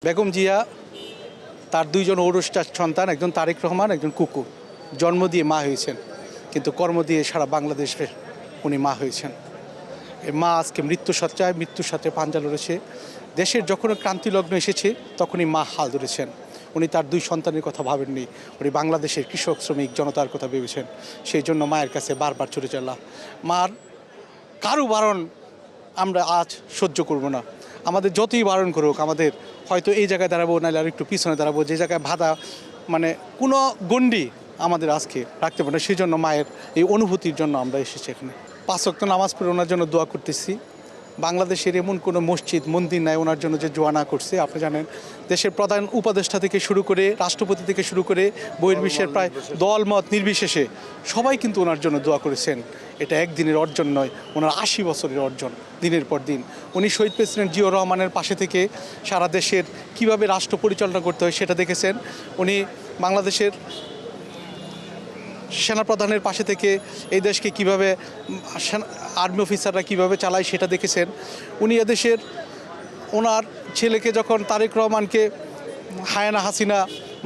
বেগম জিয়া তার দুইজন ঔরসজাত সন্তান, একজন তারেক রহমান, একজন কুকু, জন্ম দিয়ে মা হয়েছেন, কিন্তু কর্ম দিয়ে সারা বাংলাদেশের উনি মা হয়েছেন। এই মা আজকে মৃত্যুসজ্জায়, মৃত্যুর সাথে পাঞ্জা লড়েছে। দেশের যখন ক্রান্তিলগ্ন এসেছে তখনই মা হাল ধরেছেন। উনি তার দুই সন্তানের কথা ভাবেননি, উনি বাংলাদেশের কৃষক শ্রমিক জনতার কথা ভেবেছেন। সেই জন্য মায়ের কাছে বারবার ছুটে চলা। মার কারো বারণ আমরা আজ সহ্য করব না। আমাদের যতই বারণ করুক, আমাদের হয়তো এই জায়গায় দাঁড়াবো, নাহলে আর একটু পিছনে দাঁড়াবো, যে জায়গায় বাধা মানে কোনো গণ্ডি আমাদের আজকে রাখতে পারে না। সেই জন্য মায়ের এই অনুভূতির জন্য আমরা এসেছি এখানে। 5 ওয়াক্ত নামাজ পড়ে ওনার জন্য দোয়া করতেছি। বাংলাদেশের এমন কোনো মসজিদ মন্দির নাই ওনার জন্য যে দোয়া না করছে। আপনি জানেন, দেশের প্রধান উপদেষ্টা থেকে শুরু করে রাষ্ট্রপতি থেকে শুরু করে বহির্বিশ্বের প্রায় দলমত নির্বিশেষে সবাই কিন্তু ওনার জন্য দোয়া করেছেন। এটা একদিনের অর্জন নয়, ওনার 80 বছরের অর্জন দিনের পর দিন। উনি শহীদ প্রেসিডেন্ট জিয়াউর রহমানের পাশে থেকে সারা দেশের কিভাবে রাষ্ট্র পরিচালনা করতে হয় সেটা দেখেছেন। উনি বাংলাদেশের সেনাপ্রধানের পাশে থেকে এই দেশকে কিভাবে আর্মি অফিসাররা কিভাবে চালায় সেটা দেখেছেন। উনি এদেশের ওনার ছেলেকে যখন তারেক রহমানকে হায়ানা হাসিনা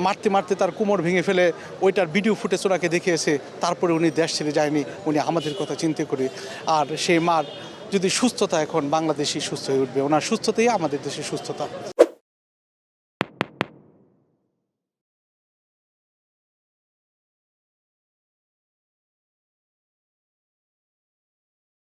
মারতে মারতে তার কোমর ভেঙে ফেলে ওইটার ভিডিও ফুটেজ ওনাকে দেখিয়েছে, তারপরে উনি দেশ ছেড়ে যায়নি, উনি আমাদের কথা চিন্তা করে। আর সেই মার যদি সুস্থতা, এখন বাংলাদেশই সুস্থ হয়ে উঠবে, ওনার সুস্থতাই আমাদের দেশের সুস্থতা।